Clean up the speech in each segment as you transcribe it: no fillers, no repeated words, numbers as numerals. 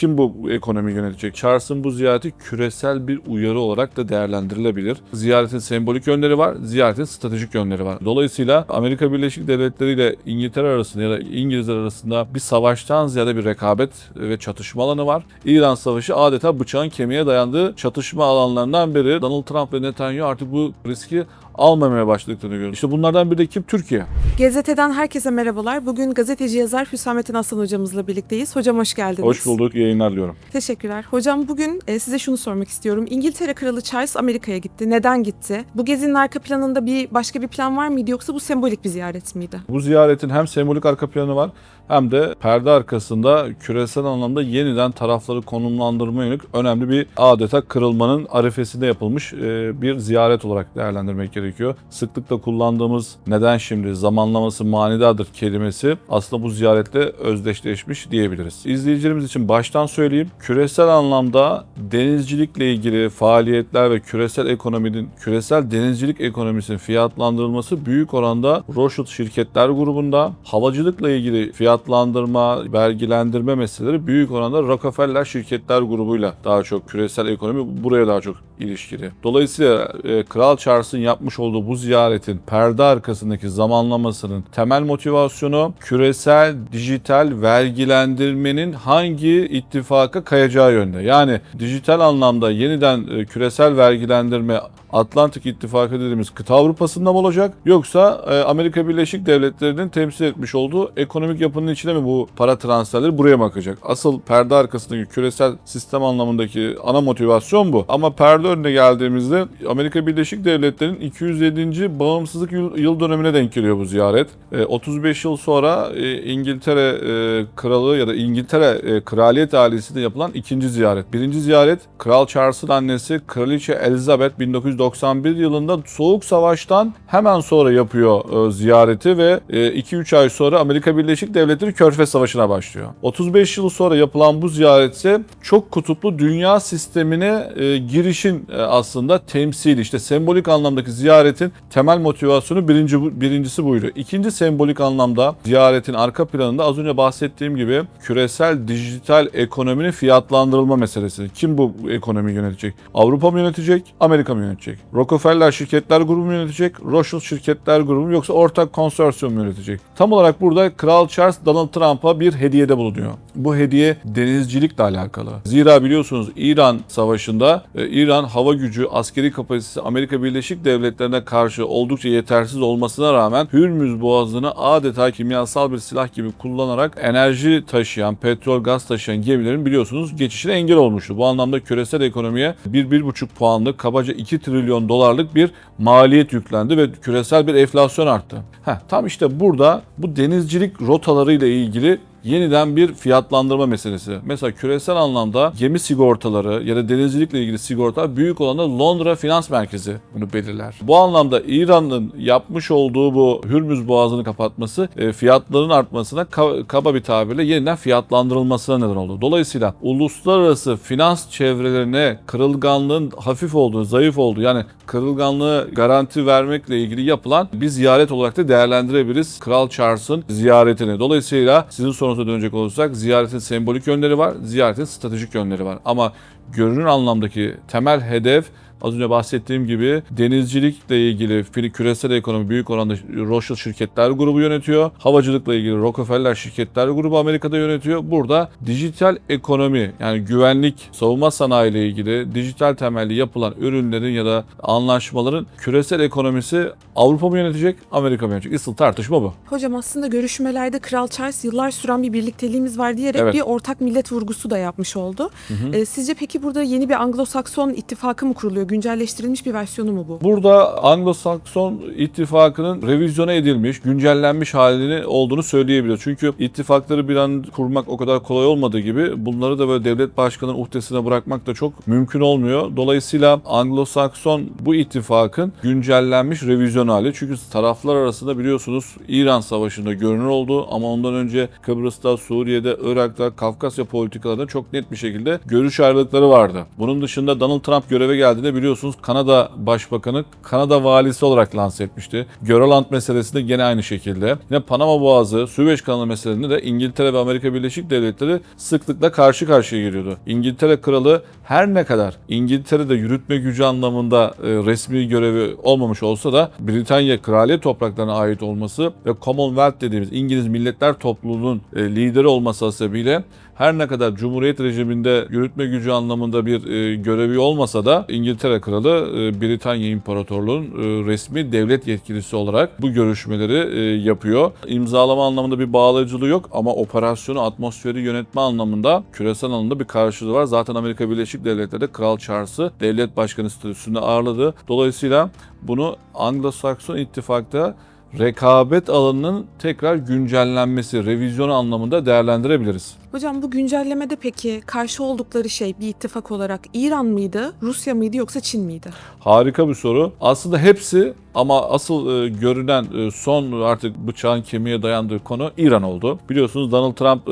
Kim bu ekonomiyi yönetecek? Charles'ın bu ziyareti küresel bir uyarı olarak da değerlendirilebilir. Ziyaretin sembolik yönleri var, ziyaretin stratejik yönleri var. Dolayısıyla Amerika Birleşik Devletleri ile İngiltere arasında ya da İngilizler arasında bir savaştan ziyade bir rekabet ve çatışma alanı var. İran Savaşı adeta bıçağın kemiğe dayandığı çatışma alanlarından biri. Donald Trump ve Netanyahu artık bu riski almamaya başladıklarını görüyoruz. İşte bunlardan biri de kim? Türkiye. GZT'den herkese merhabalar. Bugün gazeteci yazar Hüsamettin Aslan hocamızla birlikteyiz. Hocam hoş geldiniz. Hoş bulduk, yayınlar diliyorum. Teşekkürler. Hocam bugün size şunu sormak istiyorum. İngiltere Kralı Charles Amerika'ya gitti. Neden gitti? Bu gezinin arka planında başka bir plan var mıydı yoksa bu sembolik bir ziyaret miydi? Bu ziyaretin hem sembolik arka planı var hem de perde arkasında küresel anlamda yeniden tarafları konumlandırmaya yönelik önemli bir adeta kırılmanın arifesinde yapılmış bir ziyaret olarak değerlendirmek gerekiyor. Sıklıkla kullandığımız neden şimdi zamanlaması manidardır kelimesi aslında bu ziyaretle özdeşleşmiş diyebiliriz. İzleyicilerimiz için baştan söyleyeyim. Küresel anlamda denizcilikle ilgili faaliyetler ve küresel denizcilik ekonomisinin fiyatlandırılması büyük oranda Rothschild şirketler grubunda, havacılıkla ilgili fiyatlandırma, vergilendirme meseleleri büyük oranda Rockefeller şirketler grubuyla daha çok küresel ekonomi buraya daha çok ilişkili. Dolayısıyla Kral Charles'ın yapmış olduğu bu ziyaretin perde arkasındaki zamanlamasının temel motivasyonu küresel dijital vergilendirmenin hangi ittifaka kayacağı yönde. Yani dijital anlamda yeniden küresel vergilendirme Atlantik İttifakı dediğimiz kıta Avrupa'sında mı olacak yoksa Amerika Birleşik Devletleri'nin temsil etmiş olduğu ekonomik yapının içine mi bu para transferleri buraya mı akacak? Asıl perde arkasındaki küresel sistem anlamındaki ana motivasyon bu. Ama perde önüne geldiğimizde Amerika Birleşik Devletleri'nin 207. bağımsızlık yıl dönemine denk geliyor bu ziyaret. 35 yıl sonra İngiltere Kralı ya da İngiltere Kraliyet ailesiyle yapılan ikinci ziyaret. Birinci ziyaret Kral Charles'ın annesi Kraliçe Elizabeth 1991 yılında Soğuk Savaş'tan hemen sonra yapıyor ziyareti ve 2-3 ay sonra Amerika Birleşik Devletleri Körfez Savaşı'na başlıyor. 35 yıl sonra yapılan bu ziyaret ise çok kutuplu dünya sistemine girişin aslında temsili. İşte sembolik anlamdaki ziyaretin temel motivasyonu birincisi buydu. İkinci sembolik anlamda ziyaretin arka planında az önce bahsettiğim gibi küresel dijital ekonominin fiyatlandırılma meselesi. Kim bu ekonomiyi yönetecek? Avrupa mı yönetecek? Amerika mı yönetecek? Rockefeller şirketler grubu mu yönetecek? Rothschild şirketler grubu mu yoksa ortak konsorsiyum mu yönetecek? Tam olarak burada Kral Charles Donald Trump'a bir hediyede bulunuyor. Bu hediye denizcilikle alakalı. Zira biliyorsunuz İran Savaşı'nda İran hava gücü, askeri kapasitesi Amerika Birleşik Devletleri'ne karşı oldukça yetersiz olmasına rağmen Hürmüz Boğazı'nı adeta kimyasal bir silah gibi kullanarak enerji taşıyan, petrol, gaz taşıyan gemilerin biliyorsunuz geçişine engel olmuştu. Bu anlamda küresel ekonomiye 1-1,5 puanlık kabaca 2 trilyon dolarlık bir maliyet yüklendi ve küresel bir enflasyon arttı. Tam işte burada bu denizcilik rotalarıyla ilgili yeniden bir fiyatlandırma meselesi. Mesela küresel anlamda gemi sigortaları ya da denizcilikle ilgili sigortalar büyük oranda Londra Finans Merkezi bunu belirler. Bu anlamda İran'ın yapmış olduğu bu Hürmüz Boğazı'nı kapatması fiyatların artmasına kaba bir tabirle yeniden fiyatlandırılmasına neden oldu. Dolayısıyla uluslararası finans çevrelerine kırılganlığın hafif olduğu, zayıf olduğu yani kırılganlığı garanti vermekle ilgili yapılan bir ziyaret olarak da değerlendirebiliriz Kral Charles'ın ziyaretini. Dolayısıyla sizin sorunuza dönecek olursak ziyaretin sembolik yönleri var, ziyaretin stratejik yönleri var. Ama görünür anlamdaki temel hedef az önce bahsettiğim gibi denizcilikle ilgili küresel ekonomi büyük oranda Rothschild şirketler grubu yönetiyor. Havacılıkla ilgili Rockefeller şirketler grubu Amerika'da yönetiyor. Burada dijital ekonomi yani güvenlik, savunma sanayi ile ilgili dijital temelli yapılan ürünlerin ya da anlaşmaların küresel ekonomisi Avrupa mı yönetecek, Amerika mı yönetecek? Asıl tartışma bu. Hocam aslında görüşmelerde Kral Charles yıllar süren bir birlikteliğimiz var diyerek bir ortak millet vurgusu da yapmış oldu. Sizce peki burada yeni bir Anglo-Sakson ittifakı mı kuruluyor? Güncelleştirilmiş bir versiyonu mu bu? Burada Anglo-Sakson ittifakının revizyona edilmiş, güncellenmiş halini olduğunu söyleyebiliriz. Çünkü ittifakları bir an kurmak o kadar kolay olmadığı gibi bunları da böyle devlet başkanının uhdesine bırakmak da çok mümkün olmuyor. Dolayısıyla Anglo-Sakson bu ittifakın güncellenmiş revizyon hali. Çünkü taraflar arasında biliyorsunuz İran Savaşı'nda görünür oldu ama ondan önce Kıbrıs'ta, Suriye'de, Irak'ta, Kafkasya politikalarında çok net bir şekilde görüş ayrılıkları vardı. Bunun dışında Donald Trump göreve geldiğinde biliyorsunuz Kanada Başbakanı Kanada valisi olarak lanse etmişti. Grönland meselesinde gene aynı şekilde. Yine Panama Boğazı, Süveyş Kanalı meselesinde de İngiltere ve Amerika Birleşik Devletleri sıklıkla karşı karşıya geliyordu. İngiltere Kralı her ne kadar İngiltere'de yürütme gücü anlamında resmi görevi olmamış olsa da Britanya kraliyet topraklarına ait olması ve Commonwealth dediğimiz İngiliz Milletler Topluluğu'nun lideri olması hasebiyle her ne kadar Cumhuriyet rejiminde yürütme gücü anlamında bir görevi olmasa da İngiltere Kralı Britanya İmparatorluğu'nun resmi devlet yetkilisi olarak bu görüşmeleri yapıyor. İmzalama anlamında bir bağlayıcılığı yok ama operasyonu, atmosferi yönetme anlamında küresel anlamda bir karşılığı var. Zaten Amerika Birleşik Devletleri'de Kral Charles'ı devlet başkanı statüsünde ağırladı. Dolayısıyla bunu Anglo-Sakson ittifakta rekabet alanının tekrar güncellenmesi, revizyonu anlamında değerlendirebiliriz. Hocam bu güncellemede peki karşı oldukları şey bir ittifak olarak İran mıydı, Rusya mıydı yoksa Çin miydi? Harika bir soru. Aslında hepsi ama asıl görünen son artık bıçağın kemiğe dayandığı konu İran oldu. Biliyorsunuz Donald Trump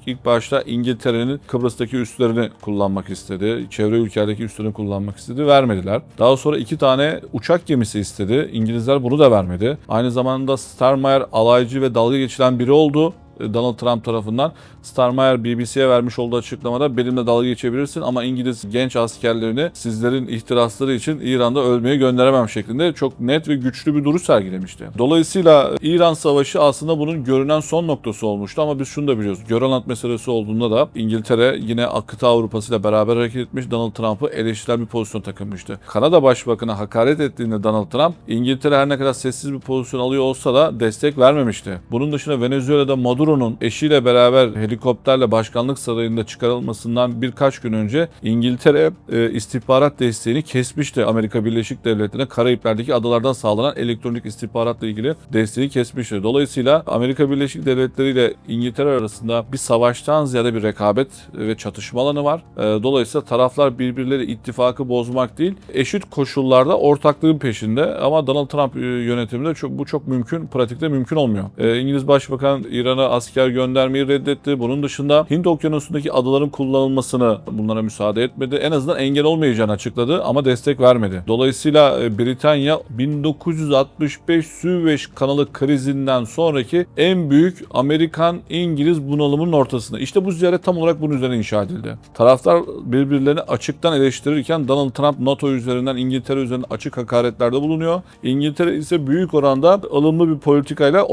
ilk başta İngiltere'nin Kıbrıs'taki üslerini kullanmak istedi. Çevre ülkelerdeki üslerini kullanmak istedi. Vermediler. Daha sonra 2 tane uçak gemisi istedi. İngilizler bunu da vermedi. Aynı zamanda Starmer alaycı ve dalga geçilen biri oldu Donald Trump tarafından. Starmer BBC'ye vermiş olduğu açıklamada benimle dalga geçebilirsin ama İngiliz genç askerlerini sizlerin ihtirasları için İran'da ölmeye gönderemem şeklinde çok net ve güçlü bir duruş sergilemişti. Dolayısıyla İran Savaşı aslında bunun görünen son noktası olmuştu ama biz şunu da biliyoruz. Grönland meselesi olduğunda da İngiltere yine kıta Avrupası ile beraber hareket etmiş, Donald Trump'ı eleştirel bir pozisyon takılmıştı. Kanada Başbakanı hakaret ettiğinde Donald Trump, İngiltere her ne kadar sessiz bir pozisyon alıyor olsa da destek vermemişti. Bunun dışında Venezuela'da Maduro'nun eşiyle beraber helikopterle başkanlık sarayında çıkarılmasından birkaç gün önce İngiltere istihbarat desteğini kesmişti. Amerika Birleşik Devletleri'ne Karayipler'deki adalardan sağlanan elektronik istihbaratla ilgili desteği kesmişti. Dolayısıyla Amerika Birleşik Devletleri ile İngiltere arasında bir savaştan ziyade bir rekabet ve çatışma alanı var. Dolayısıyla taraflar birbirleri ittifakı bozmak değil, eşit koşullarda ortaklığın peşinde ama Donald Trump yönetiminde bu çok mümkün, pratikte mümkün olmuyor. İngiliz Başbakan İran'a asker göndermeyi reddetti. Bunun dışında Hint Okyanusu'ndaki adaların kullanılmasını bunlara müsaade etmedi. En azından engel olmayacağını açıkladı ama destek vermedi. Dolayısıyla Britanya 1965 Süveyş Kanalı krizinden sonraki en büyük Amerikan-İngiliz bunalımının ortasında. İşte bu ziyaret tam olarak bunun üzerine inşa edildi. Taraflar birbirlerini açıktan eleştirirken Donald Trump NATO üzerinden, İngiltere üzerinden açık hakaretlerde bulunuyor. İngiltere ise büyük oranda ılımlı bir politikayla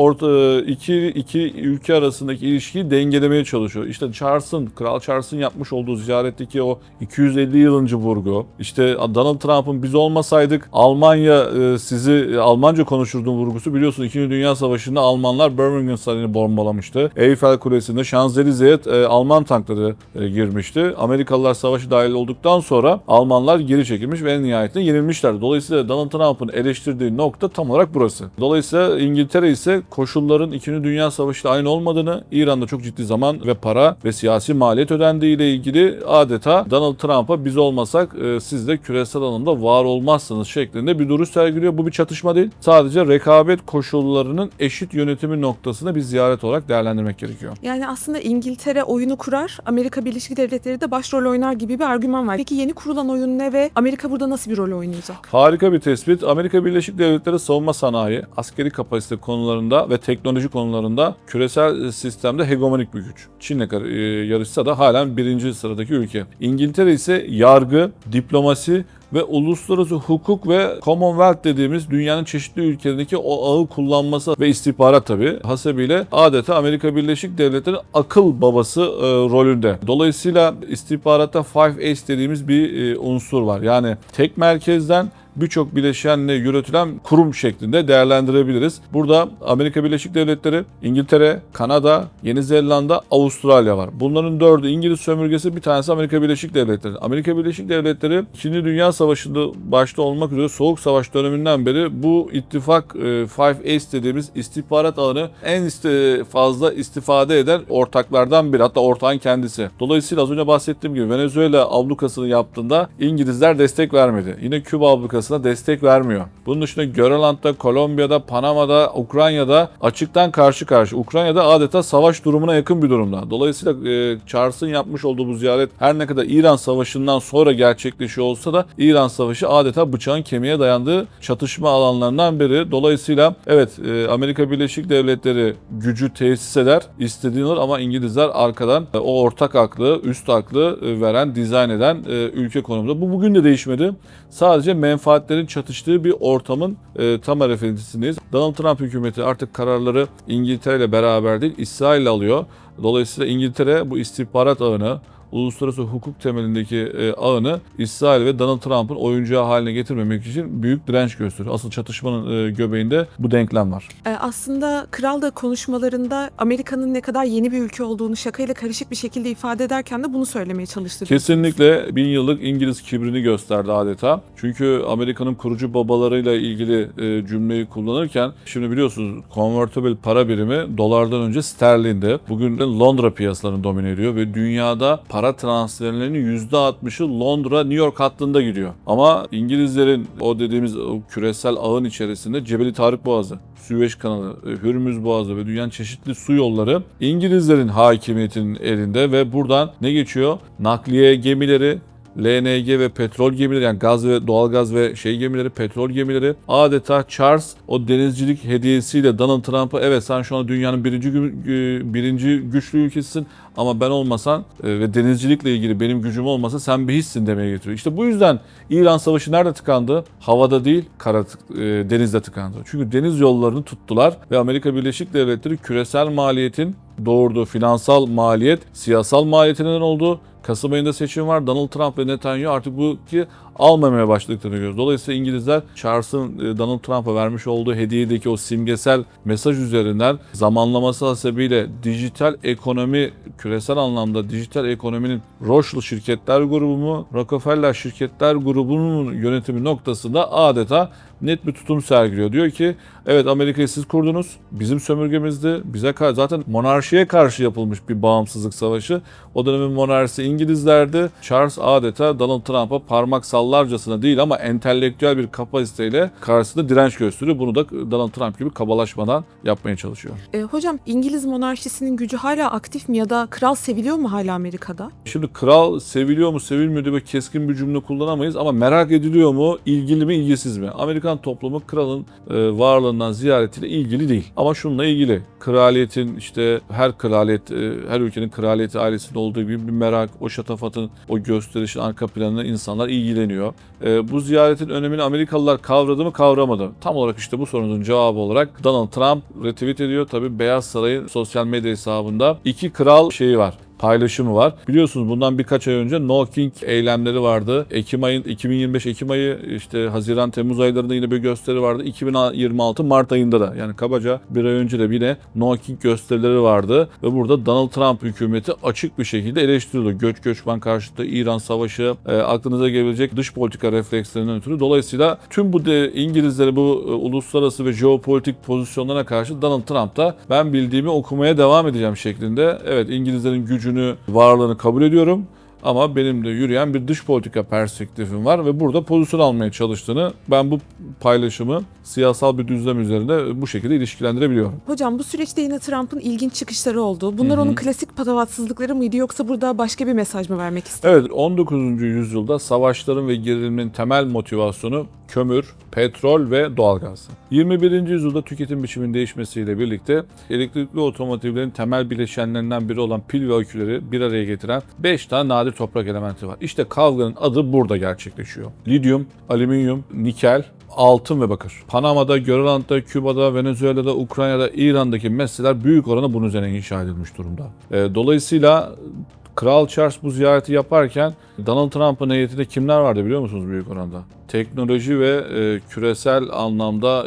iki ülke arasındaki ilişkiyi dengelemeye çalışıyor. İşte Kral Charles'ın yapmış olduğu ziyaretteki o 250 yılınca vurgu, işte Donald Trump'ın biz olmasaydık Almanya sizi Almanca konuşurdu vurgusu. Biliyorsunuz 2. Dünya Savaşı'nda Almanlar Birmingham Sarayı'nı bombalamıştı. Eiffel Kulesi'nde Şanzelize'ye Alman tankları girmişti. Amerikalılar savaşı dahil olduktan sonra Almanlar geri çekilmiş ve en nihayetinde yenilmişler. Dolayısıyla Donald Trump'ın eleştirdiği nokta tam olarak burası. Dolayısıyla İngiltere ise koşulların 2. Dünya Savaşı'da aynı olmadığını, İran'da çok ciddi zaman ve para ve siyasi maliyet ödendiği ile ilgili adeta Donald Trump'a biz olmasak siz de küresel alanda var olmazsınız şeklinde bir duruş sergiliyor. Bu bir çatışma değil. Sadece rekabet koşullarının eşit yönetimi noktasında bir ziyaret olarak değerlendirmek gerekiyor. Yani aslında İngiltere oyunu kurar, Amerika Birleşik Devletleri de başrol oynar gibi bir argüman var. Peki yeni kurulan oyun ne ve Amerika burada nasıl bir rol oynayacak? Harika bir tespit. Amerika Birleşik Devletleri savunma sanayi, askeri kapasite konularında ve teknoloji konularında küresel sistemde hegemonik bir güç. Çin'le yarışsa da halen 1. sıradaki ülke. İngiltere ise yargı, diplomasi ve uluslararası hukuk ve Commonwealth dediğimiz dünyanın çeşitli ülkelerindeki o ağı kullanması ve istihbarat tabii hasebiyle adeta Amerika Birleşik Devletleri'nin akıl babası rolünde. Dolayısıyla istihbaratta Five A's dediğimiz bir unsur var. Yani tek merkezden birçok bileşenle yürütülen kurum şeklinde değerlendirebiliriz. Burada Amerika Birleşik Devletleri, İngiltere, Kanada, Yeni Zelanda, Avustralya var. Bunların 4'ü İngiliz sömürgesi, bir tanesi Amerika Birleşik Devletleri. Amerika Birleşik Devletleri 2. Dünya Savaşı'nda başta olmak üzere Soğuk Savaş döneminden beri bu ittifak Five A's dediğimiz istihbarat alanı en fazla istifade eden ortaklardan biri. Hatta ortağın kendisi. Dolayısıyla az önce bahsettiğim gibi Venezuela ablukasını yaptığında İngilizler destek vermedi. Yine Küba ablukası politikasına destek vermiyor. Bunun dışında Grönland'da, Kolombiya'da, Panama'da, Ukrayna'da açıktan karşı karşı. Ukrayna'da adeta savaş durumuna yakın bir durumda. Dolayısıyla Charles'ın yapmış olduğu bu ziyaret her ne kadar İran Savaşı'ndan sonra gerçekleşiyor olsa da İran Savaşı adeta bıçağın kemiğe dayandığı çatışma alanlarından biri. Dolayısıyla evet, Amerika Birleşik Devletleri gücü tesis eder, istediğini alır ama İngilizler arkadan o ortak aklı, üst aklı veren, dizayn eden ülke konumunda. Bu bugün de değişmedi. Sadece menfaatlerin çatıştığı bir ortamın tam arefesindeyiz. Donald Trump hükümeti artık kararları İngiltere ile beraber değil, İsrail ile alıyor. Dolayısıyla İngiltere bu istihbarat ağını, uluslararası hukuk temelindeki ağını İsrail ve Donald Trump'ın oyuncağı haline getirmemek için büyük direnç gösteriyor. Asıl çatışmanın göbeğinde bu denklem var. Aslında kral da konuşmalarında Amerika'nın ne kadar yeni bir ülke olduğunu şakayla karışık bir şekilde ifade ederken de bunu söylemeye çalıştı. Kesinlikle 1000 yıllık İngiliz kibrini gösterdi adeta. Çünkü Amerika'nın kurucu babalarıyla ilgili cümleyi kullanırken, şimdi biliyorsunuz convertible para birimi dolardan önce sterlinde. Bugün de Londra piyasalarını domine ediyor ve dünyada para transferlerinin %60'ı Londra New York hattında gidiyor. Ama İngilizlerin o dediğimiz o küresel ağın içerisinde Cebeli Tarık Boğazı, Süveyş Kanalı, Hürmüz Boğazı ve dünyanın çeşitli su yolları İngilizlerin hakimiyetinin elinde ve buradan ne geçiyor? Nakliye gemileri, LNG ve petrol gemileri, yani gaz ve doğalgaz ve gemileri, petrol gemileri, adeta Charles o denizcilik hediyesiyle Donald Trump'a evet sen şu an dünyanın birinci güçlü ülkesisin ama ben olmasan ve denizcilikle ilgili benim gücüm olmasa sen bir hissin demeye getiriyor. İşte bu yüzden İran Savaşı nerede tıkandı? Havada değil, denizde tıkandı. Çünkü deniz yollarını tuttular ve Amerika Birleşik Devletleri küresel maliyetin doğurduğu finansal maliyet, siyasal maliyetinden oldu. Kasım ayında seçim var. Donald Trump ve Netanyahu artık bu ki almamaya başladıklarını görüyoruz. Dolayısıyla İngilizler Charles'ın Donald Trump'a vermiş olduğu hediyedeki o simgesel mesaj üzerinden zamanlaması hasebiyle dijital ekonomi, küresel anlamda dijital ekonominin Rothschild şirketler grubu mu, Rockefeller şirketler grubunun yönetimi noktasında adeta net bir tutum sergiliyor. Diyor ki evet, Amerika'yı siz kurdunuz, bizim sömürgemizdi, bize zaten monarşiye karşı yapılmış bir bağımsızlık savaşı. O dönemin monarşisi İngilizlerdi. Charles adeta Donald Trump'a parmak sallarcasına değil ama entelektüel bir kapasiteyle karşısında direnç gösteriyor. Bunu da Donald Trump gibi kabalaşmadan yapmaya çalışıyor. Hocam, İngiliz monarşisinin gücü hala aktif mi ya da kral seviliyor mu hala Amerika'da? Şimdi kral seviliyor mu sevilmiyor diye keskin bir cümle kullanamayız ama merak ediliyor mu, ilgili mi, ilgisiz mi? Amerikan toplumu kralın varlığından ziyaretiyle ilgili değil. Ama şununla ilgili. Kraliyetin her ülkenin kraliyeti ailesinde olduğu gibi bir merak, o şatafatın, o gösterişin arka planına insanlar ilgileniyor. Bu ziyaretin önemini Amerikalılar kavradı mı, kavramadı. Tam olarak işte bu sorunun cevabı olarak Donald Trump retweet ediyor. Tabii Beyaz Saray'ın sosyal medya hesabında 2 kral var. Paylaşımı var. Biliyorsunuz bundan birkaç ay önce No King eylemleri vardı. 2025 Ekim ayı, Haziran Temmuz aylarında yine bir gösteri vardı. 2026 Mart ayında da, yani kabaca bir ay önce de yine No King gösterileri vardı ve burada Donald Trump hükümeti açık bir şekilde eleştiriliyor. Göçmen karşıtı, İran Savaşı, aklınıza gelebilecek dış politika reflekslerinden ötürü. Dolayısıyla tüm bu İngilizleri bu uluslararası ve jeopolitik pozisyonlara karşı Donald Trump da ben bildiğimi okumaya devam edeceğim şeklinde. Evet, İngilizlerin gücünü, varlığını kabul ediyorum. Ama benim de yürüyen bir dış politika perspektifim var ve burada pozisyon almaya çalıştığını, ben bu paylaşımı siyasal bir düzlem üzerinde bu şekilde ilişkilendirebiliyorum. Hocam, bu süreçte yine Trump'ın ilginç çıkışları oldu. Bunlar onun klasik patavatsızlıkları mıydı yoksa burada başka bir mesaj mı vermek istedi? Evet, 19. yüzyılda savaşların ve gerilimin temel motivasyonu kömür, petrol ve doğalgaz. 21. yüzyılda tüketim biçiminin değişmesiyle birlikte elektrikli otomotivlerin temel bileşenlerinden biri olan pil ve aküleri bir araya getiren 5 tane nadir toprak elementi var. İşte kavganın adı burada gerçekleşiyor. Lityum, alüminyum, nikel, altın ve bakır. Panama'da, Grönland'da, Küba'da, Venezuela'da, Ukrayna'da, İran'daki meseleler büyük oranda bunun üzerine inşa edilmiş durumda. Dolayısıyla Kral Charles bu ziyareti yaparken Donald Trump'ın heyetinde kimler vardı biliyor musunuz büyük oranda? Teknoloji ve küresel anlamda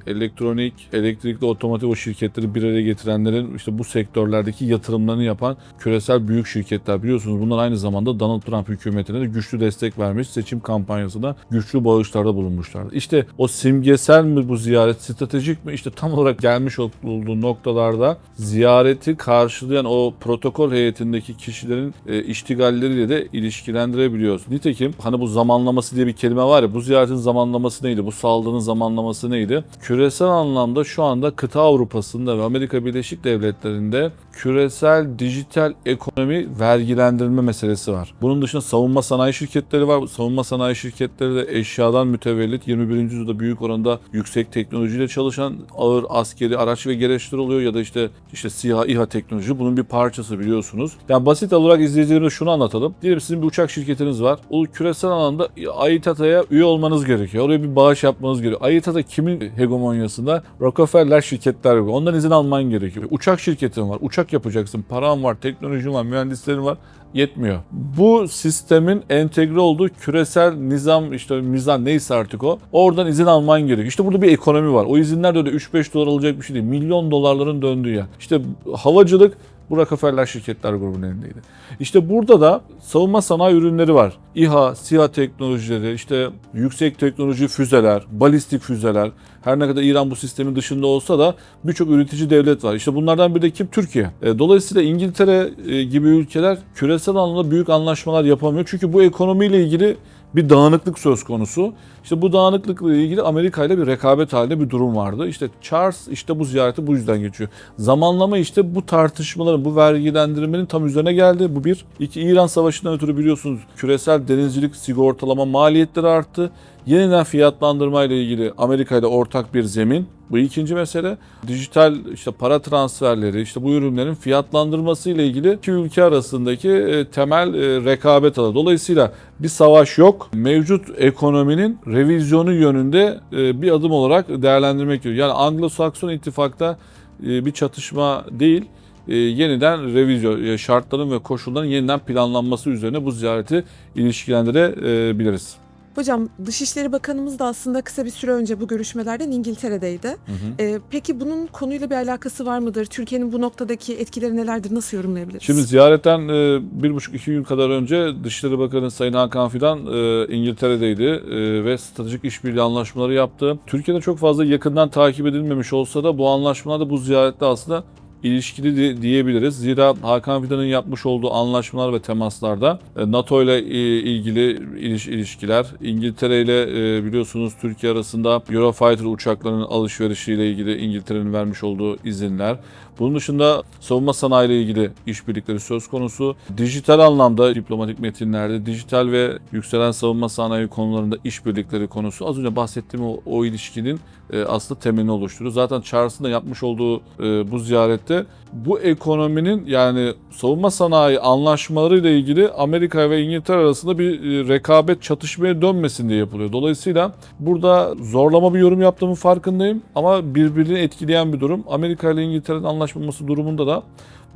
elektronik, elektrikli otomotiv o şirketleri bir araya getirenlerin bu sektörlerdeki yatırımlarını yapan küresel büyük şirketler, biliyorsunuz bunlar aynı zamanda Donald Trump hükümetine de güçlü destek vermiş, seçim kampanyasında güçlü bağışlarda bulunmuşlardı. İşte o simgesel mi bu ziyaret, stratejik mi? Tam olarak gelmiş olduğu noktalarda ziyareti karşılayan o protokol heyetindeki kişilerin iştigalleriyle de ilişkilendirebiliyoruz. Nitekim bu zamanlaması diye bir kelime var var ya, bu ziyaretin zamanlaması neydi? Bu saldırının zamanlaması neydi? Küresel anlamda şu anda kıta Avrupa'sında ve Amerika Birleşik Devletleri'nde küresel dijital ekonomi vergilendirme meselesi var. Bunun dışında savunma sanayi şirketleri var. Savunma sanayi şirketleri de eşyadan mütevellit 21. yüzyılda büyük oranda yüksek teknolojiyle çalışan ağır askeri araç ve gereçler oluyor ya da işte SİHA, İHA teknoloji bunun bir parçası, biliyorsunuz. Yani basit olarak izleyicilerime şunu anlatalım. Diyelim sizin bir uçak şirketiniz var. O küresel anlamda AİTATA'ya üye olmanız gerekiyor. Oraya bir bağış yapmanız gerekiyor. AİTATA kimin hegemonyasında? Rockefeller şirketler var. Ondan izin alman gerekiyor. Uçak şirketin var. Uçak yapacaksın. Paran var, teknolojin var, mühendislerin var. Yetmiyor. Bu sistemin entegre olduğu küresel nizam, işte mizan neyse artık o. Oradan izin alman gerekiyor. İşte burada bir ekonomi var. O izinler de öyle 3-5 dolar alacak bir şey değil. Milyon dolarların döndüğü yer. İşte havacılık bu Rockefeller şirketler grubunun elindeydi. İşte burada da savunma sanayi ürünleri var. İHA, SİHA teknolojileri, işte yüksek teknoloji füzeler, balistik füzeler. Her ne kadar İran bu sistemin dışında olsa da birçok üretici devlet var. İşte bunlardan biri de kim? Türkiye. Dolayısıyla İngiltere gibi ülkeler küresel anlamda büyük anlaşmalar yapamıyor. Çünkü bu ekonomiyle ilgili bir dağınıklık söz konusu. İşte bu dağınıklıkla ilgili Amerika ile bir rekabet halinde bir durum vardı. İşte Charles işte bu ziyareti bu yüzden geçiyor. Zamanlama işte bu tartışmaların, bu vergilendirmenin tam üzerine geldi. Bu bir. İki, İran Savaşı'ndan ötürü biliyorsunuz küresel denizcilik sigortalama maliyetleri arttı. Yeniden fiyatlandırma ile ilgili Amerika ile ortak bir zemin. Bu ikinci mesele. Dijital işte para transferleri, işte bu ürünlerin fiyatlandırması ile ilgili iki ülke arasındaki temel rekabet alanı. Dolayısıyla bir savaş yok. Mevcut ekonominin revizyonu yönünde bir adım olarak değerlendirmek gerekiyor. Yani Anglo-Sakson ittifakta bir çatışma değil, yeniden revizyon, şartların ve koşulların yeniden planlanması üzerine bu ziyareti ilişkilendirebiliriz. Hocam, Dışişleri Bakanımız da aslında kısa bir süre önce bu görüşmelerden İngiltere'deydi. Hı hı. Peki bunun konuyla bir alakası var mıdır? Türkiye'nin bu noktadaki etkileri nelerdir? Nasıl yorumlayabiliriz? Şimdi ziyaretten 1,5-2 gün kadar önce Dışişleri Bakanı Sayın Hakan Fidan İngiltere'deydi ve stratejik işbirliği anlaşmaları yaptı. Türkiye'de çok fazla yakından takip edilmemiş olsa da bu anlaşmalar da bu ziyarette aslında ilişkili diyebiliriz. Zira Hakan Fidan'ın yapmış olduğu anlaşmalar ve temaslarda NATO ile ilgili ilişkiler, İngiltere ile biliyorsunuz Türkiye arasında Eurofighter uçaklarının alışverişiyle ilgili İngiltere'nin vermiş olduğu izinler. Bunun dışında savunma sanayi ile ilgili işbirlikleri söz konusu. Dijital anlamda diplomatik metinlerde dijital ve yükselen savunma sanayi konularında işbirlikleri konusu. Az önce bahsettiğim o ilişkinin aslında temelini oluşturuyor. Zaten Charles'ın da yapmış olduğu bu ziyarette bu ekonominin, yani savunma sanayi anlaşmaları ile ilgili Amerika ve İngiltere arasında bir rekabet çatışmaya dönmesin diye yapılıyor. Dolayısıyla burada zorlama bir yorum yaptığımın farkındayım ama birbirini etkileyen bir durum. Amerika ile İngiltere'nin anlaşmaması durumunda da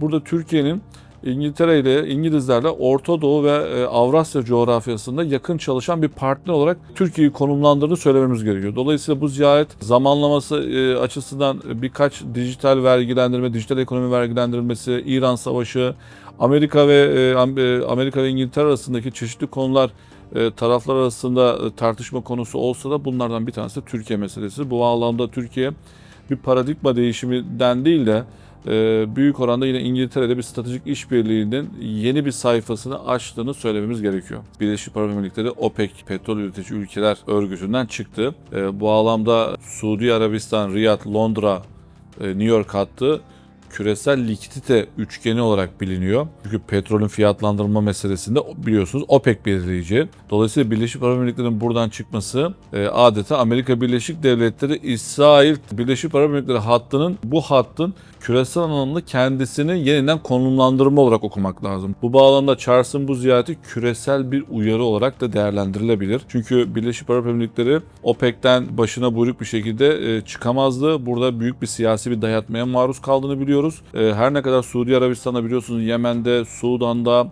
burada Türkiye'nin İngiltere ile İngilizlerle Orta Doğu ve Avrasya coğrafyasında yakın çalışan bir partner olarak Türkiye'yi konumlandırdığını söylememiz gerekiyor. Dolayısıyla bu ziyaret zamanlaması açısından birkaç dijital vergilendirme, dijital ekonomi vergilendirilmesi, İran Savaşı, Amerika ve İngiltere arasındaki çeşitli konular taraflar arasında tartışma konusu olsa da bunlardan bir tanesi de Türkiye meselesi. Bu anlamda Türkiye bir paradigma değişiminden değil de büyük oranda yine İngiltere'de bir stratejik işbirliğinin yeni bir sayfasını açtığını söylememiz gerekiyor. Birleşik Arap Emirlikleri OPEC petrol üretici ülkeler örgütünden çıktı. Bu alanda Suudi Arabistan, Riyad, Londra, New York hattı küresel likidite üçgeni olarak biliniyor. Çünkü petrolün fiyatlandırma meselesinde biliyorsunuz OPEC belirleyici. Dolayısıyla Birleşik Arap Emirlikleri'nin buradan çıkması adeta Amerika Birleşik Devletleri, İsrail, Birleşik Arap Emirlikleri hattının, bu hattın küresel anlamda kendisini yeniden konumlandırma olarak okumak lazım. Bu bağlamda Charles'ın bu ziyareti küresel bir uyarı olarak da değerlendirilebilir. Çünkü Birleşik Arap Emirlikleri OPEC'ten başına buyruk bir şekilde çıkamazdı. Burada büyük bir siyasi bir dayatmaya maruz kaldığını biliyoruz. Her ne kadar Suudi Arabistan'da biliyorsunuz Yemen'de, Sudan'da,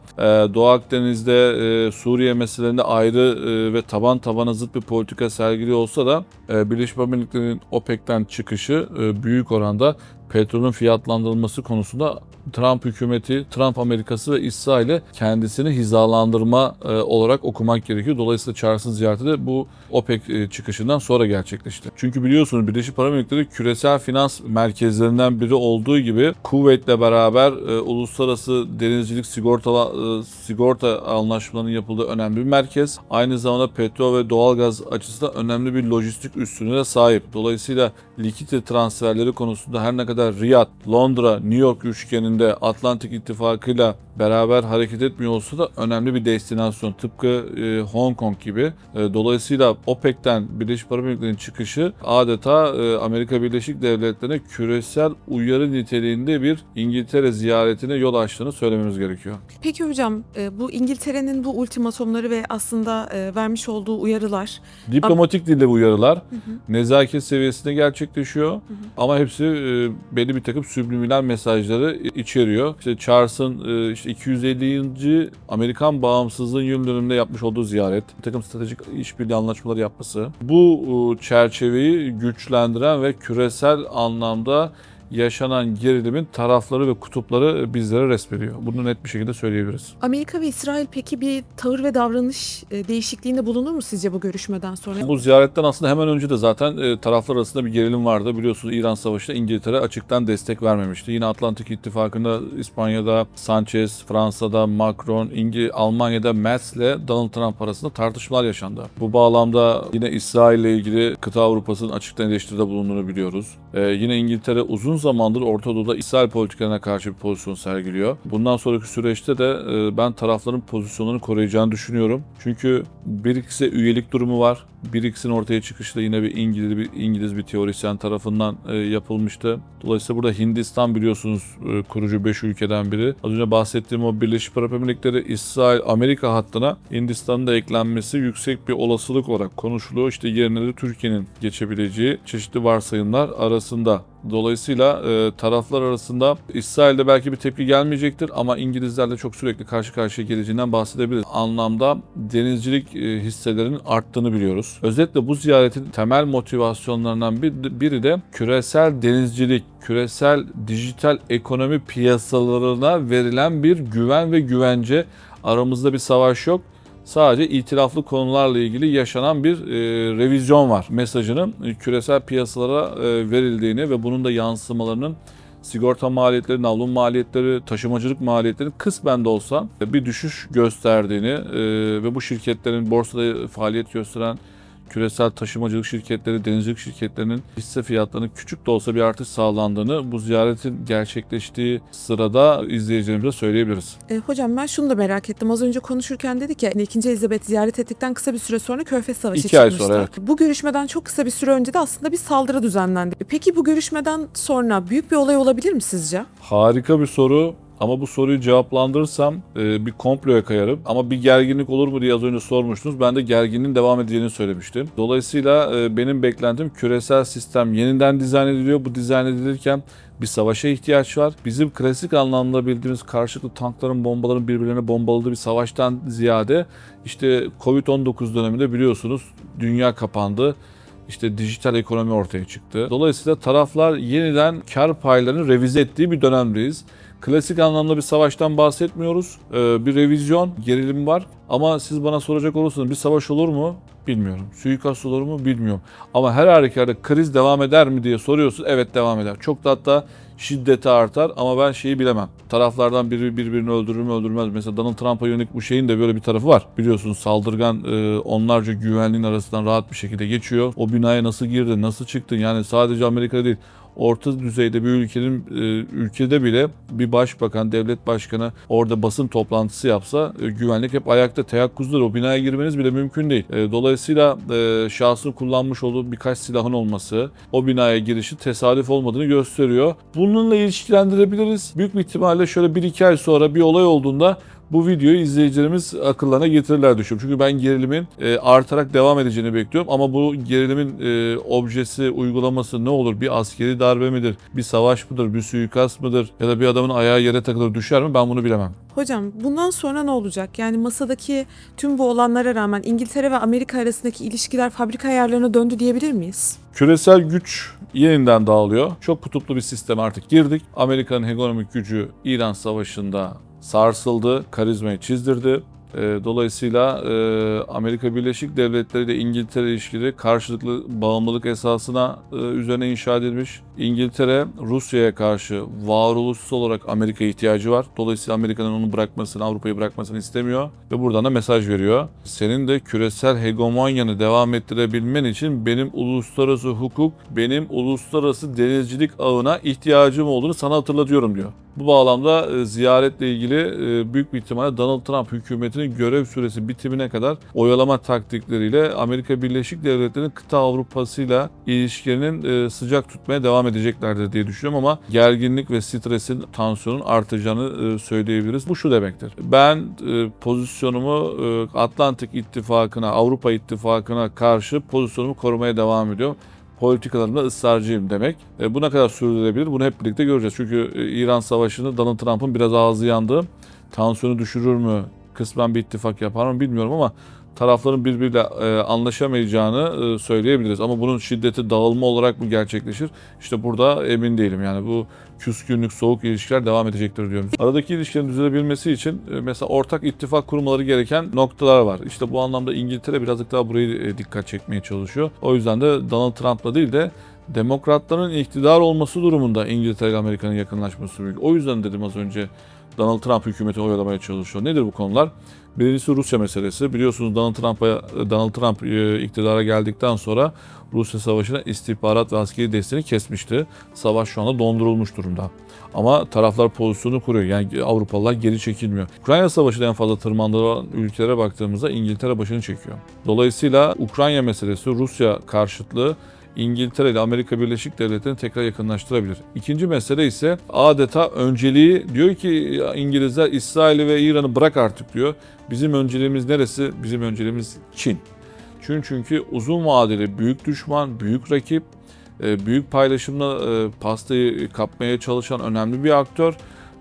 Doğu Akdeniz'de, Suriye meselelerinde ayrı ve taban tabana zıt bir politika sergiliyor olsa da Birleşik Arap Emirlikleri'nin OPEC'ten çıkışı büyük oranda petrolün fiyatlandırılması konusunda Trump hükümeti, Trump Amerikası ve İsrail'e kendisini hizalandırma olarak okumak gerekiyor. Dolayısıyla Charles'ın ziyareti de bu OPEC çıkışından sonra gerçekleşti. Çünkü biliyorsunuz Birleşik Arap Emirlikleri küresel finans merkezlerinden biri olduğu gibi Kuveyt'le beraber uluslararası denizcilik sigorta anlaşmalarının yapıldığı önemli bir merkez. Aynı zamanda petrol ve doğalgaz açısından önemli bir lojistik üstünlüğe sahip. Dolayısıyla likidite transferleri konusunda her ne kadar Riyad, Londra, New York üçgeninde Atlantik İttifakı'yla beraber hareket etmiyor olsa da önemli bir destinasyon. Tıpkı Hong Kong gibi. Dolayısıyla OPEC'ten Birleşik Arap Emirlikleri'nin çıkışı adeta Amerika Birleşik Devletleri'ne küresel uyarı niteliğinde bir İngiltere ziyaretine yol açtığını söylememiz gerekiyor. Peki hocam, bu İngiltere'nin bu ultimatomları ve aslında vermiş olduğu uyarılar... Diplomatik dilde bu uyarılar nezaket seviyesinde gerçekleşiyor. Ama hepsi belli bir takım subliminal mesajları içeriyor. İşte Charles'ın işte 250. Amerikan bağımsızlığın yıl dönümünde yapmış olduğu ziyaret, bir takım stratejik işbirliği anlaşmaları yapması, bu çerçeveyi güçlendiren ve küresel anlamda yaşanan gerilimin tarafları ve kutupları bizlere resmediyor. Bunu net bir şekilde söyleyebiliriz. Amerika ve İsrail peki bir tavır ve davranış değişikliğinde bulunur mu sizce bu görüşmeden sonra? Bu ziyaretten aslında hemen önce de zaten taraflar arasında bir gerilim vardı. Biliyorsunuz İran Savaşı'nda İngiltere açıktan destek vermemişti. Yine Atlantik İttifakı'nda İspanya'da Sanchez, Fransa'da Macron, Almanya'da Merz ile Donald Trump arasında tartışmalar yaşandı. Bu bağlamda yine İsrail ile ilgili kıta Avrupa'sının açıktan eleştiride bulunduğunu biliyoruz. Yine İngiltere uzun zamandır Orta Doğu'da İsrail politikalarına karşı bir pozisyon sergiliyor. Bundan sonraki süreçte de ben tarafların pozisyonlarını koruyacağını düşünüyorum. Çünkü BRICS'e üyelik durumu var. BRICS'in ortaya çıkışı da yine bir İngiliz bir teorisyen tarafından yapılmıştı. Dolayısıyla burada Hindistan biliyorsunuz kurucu 5 ülkeden biri. Az önce bahsettiğim o Birleşik Arap Emirlikleri, İsrail, Amerika hattına Hindistan'ın da eklenmesi yüksek bir olasılık olarak konuşuluyor. İşte yerine de Türkiye'nin geçebileceği çeşitli varsayımlar arasında. Dolayısıyla taraflar arasında İsrail'de belki bir tepki gelmeyecektir ama İngilizlerle çok sürekli karşı karşıya geleceğinden bahsedebiliriz. Anlamda denizcilik hisselerinin arttığını biliyoruz. Özetle bu ziyaretin temel motivasyonlarından biri de küresel denizcilik, küresel dijital ekonomi piyasalarına verilen bir güven ve güvence. Aramızda bir savaş yok. Sadece itilaflı konularla ilgili yaşanan bir revizyon var mesajının küresel piyasalara verildiğini ve bunun da yansımalarının sigorta maliyetleri, navlun maliyetleri, taşımacılık maliyetleri kısmen de olsa bir düşüş gösterdiğini ve bu şirketlerin borsada faaliyet gösteren küresel taşımacılık şirketleri, denizcilik şirketlerinin hisse fiyatlarının küçük de olsa bir artış sağlandığını bu ziyaretin gerçekleştiği sırada izleyicilerimize söyleyebiliriz. Hocam ben şunu da merak ettim. Az önce konuşurken dedik ya 2. Elizabeth ziyaret ettikten kısa bir süre sonra Körfez Savaşı 2 ay çıkmıştı. sonra, evet. Bu görüşmeden çok kısa bir süre önce de aslında bir saldırı düzenlendi. Peki bu görüşmeden sonra büyük bir olay olabilir mi sizce? Harika bir soru. Ama bu soruyu cevaplandırırsam bir komploya kayarım. Ama bir gerginlik olur mu diye az önce sormuştunuz. Ben de gerginliğin devam edeceğini söylemiştim. Dolayısıyla benim beklentim küresel sistem yeniden dizayn ediliyor. Bu dizayn edilirken bir savaşa ihtiyaç var. Bizim klasik anlamda bildiğimiz karşılıklı tankların, bombaların birbirlerine bombaladığı bir savaştan ziyade işte Covid-19 döneminde biliyorsunuz dünya kapandı. İşte dijital ekonomi ortaya çıktı. Dolayısıyla taraflar yeniden kar paylarını revize ettiği bir dönemdeyiz. Klasik anlamda bir savaştan bahsetmiyoruz. Bir revizyon, gerilim var. Ama siz bana soracak olursanız bir savaş olur mu? Bilmiyorum. Suikast olur mu? Bilmiyorum. Ama her halükarda kriz devam eder mi diye soruyorsunuz. Evet, devam eder. Çok da hatta şiddeti artar ama ben şeyi bilemem. Taraflardan biri birbirini öldürür mü öldürmez. Mesela Donald Trump'a yönelik bu şeyin de böyle bir tarafı var. Biliyorsunuz saldırgan onlarca güvenliğin arasından rahat bir şekilde geçiyor. O binaya nasıl girdi, nasıl çıktı? Yani sadece Amerika'da değil. Orta düzeyde bir ülkede bile bir başbakan, devlet başkanı orada basın toplantısı yapsa güvenlik hep ayakta, teyakkuzdur. O binaya girmeniz bile mümkün değil. Dolayısıyla şahsın kullanmış olduğu birkaç silahın olması o binaya girişi tesadüf olmadığını gösteriyor. Bununla ilişkilendirebiliriz. Büyük bir ihtimalle şöyle 1-2 ay sonra bir olay olduğunda Bu videoyu izleyicilerimiz akıllarına getirirler düşünüyorum. Çünkü ben gerilimin artarak devam edeceğini bekliyorum. Ama bu gerilimin objesi, uygulaması ne olur? Bir askeri darbe midir? Bir savaş mıdır? Bir suikast mıdır? Ya da bir adamın ayağı yere takılır düşer mi? Ben bunu bilemem. Hocam bundan sonra ne olacak? Yani masadaki tüm bu olanlara rağmen İngiltere ve Amerika arasındaki ilişkiler fabrika ayarlarına döndü diyebilir miyiz? Küresel güç yeniden dağılıyor. Çok kutuplu bir sisteme artık girdik. Amerika'nın hegemonik gücü İran Savaşı'nda sarsıldı, karizmayı çizdirdi. Dolayısıyla Amerika Birleşik Devletleri ile İngiltere ilişkileri karşılıklı bağımlılık esasına üzerine inşa edilmiş. İngiltere Rusya'ya karşı varoluşsal olarak Amerika'ya ihtiyacı var. Dolayısıyla Amerika'nın onu bırakmasını, Avrupa'yı bırakmasını istemiyor ve buradan da mesaj veriyor. Senin de küresel hegemonyanı devam ettirebilmen için benim uluslararası hukuk, benim uluslararası denizcilik ağına ihtiyacım olduğunu sana hatırlatıyorum diyor. Bu bağlamda ziyaretle ilgili büyük bir ihtimalle Donald Trump hükümetinin görev süresi bitimine kadar oyalama taktikleriyle Amerika Birleşik Devletleri'nin kıta Avrupa'sıyla ilişkilerinin sıcak tutmaya devam edeceklerdir diye düşünüyorum ama gerginlik ve stresin, tansiyonun artacağını söyleyebiliriz. Bu şu demektir. Ben pozisyonumu Atlantik İttifakı'na, Avrupa İttifakı'na karşı pozisyonumu korumaya devam ediyorum. Politikalarımda ısrarcıyım demek. Bu ne kadar sürdürülebilir? Bunu hep birlikte göreceğiz. Çünkü İran Savaşı'nda Donald Trump'ın biraz ağzı yandı. Tansiyonu düşürür mü? Kısmen bir ittifak yapar mı bilmiyorum ama tarafların birbiriyle anlaşamayacağını söyleyebiliriz. Ama bunun şiddeti dağılma olarak mı gerçekleşir? İşte burada emin değilim. Yani bu küskünlük, soğuk ilişkiler devam edecektir diyorum. Aradaki ilişkilerin düzelebilmesi için mesela ortak ittifak kurmaları gereken noktalar var. İşte bu anlamda İngiltere birazcık daha burayı dikkat çekmeye çalışıyor. O yüzden de Donald Trump'la değil de demokratların iktidar olması durumunda İngiltere ile Amerika'nın yakınlaşması mümkün. O yüzden dedim az önce Donald Trump hükümeti oyalamaya çalışıyor. Nedir bu konular? Birincisi Rusya meselesi. Biliyorsunuz Donald Trump iktidara geldikten sonra Rusya Savaşı'na istihbarat ve askeri desteğini kesmişti. Savaş şu anda dondurulmuş durumda. Ama taraflar pozisyonu kuruyor. Yani Avrupalılar geri çekilmiyor. Ukrayna Savaşı'nda en fazla tırmandıran ülkelere baktığımızda İngiltere başını çekiyor. Dolayısıyla Ukrayna meselesi, Rusya karşıtlığı İngiltere ile Amerika Birleşik Devletleri'ni tekrar yakınlaştırabilir. İkinci mesele ise adeta önceliği diyor ki İngilizler İsrail'i ve İran'ı bırak artık diyor. Bizim önceliğimiz neresi? Bizim önceliğimiz Çin. Çünkü uzun vadeli büyük düşman, büyük rakip, büyük paylaşımla pastayı kapmaya çalışan önemli bir aktör.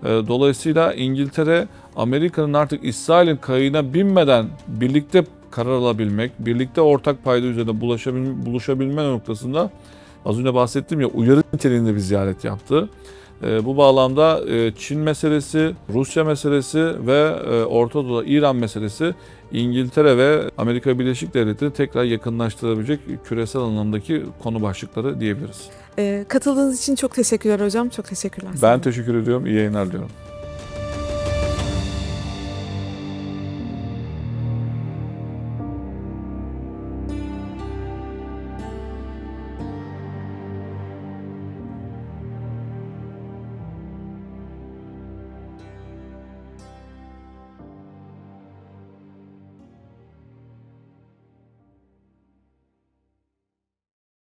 Dolayısıyla İngiltere, Amerika'nın artık İsrail'in kayığına binmeden birlikte karar alabilmek, birlikte ortak payda üzerinde buluşabilme noktasında az önce bahsettiğim ya uyarı niteliğinde bir ziyaret yaptı. Bu bağlamda Çin meselesi, Rusya meselesi ve Orta Doğu'da İran meselesi İngiltere ve Amerika Birleşik Devletleri tekrar yakınlaştırabilecek küresel anlamdaki konu başlıkları diyebiliriz. Katıldığınız için çok teşekkürler hocam. Çok teşekkürler. Ben teşekkür ediyorum. İyi yayınlar diliyorum.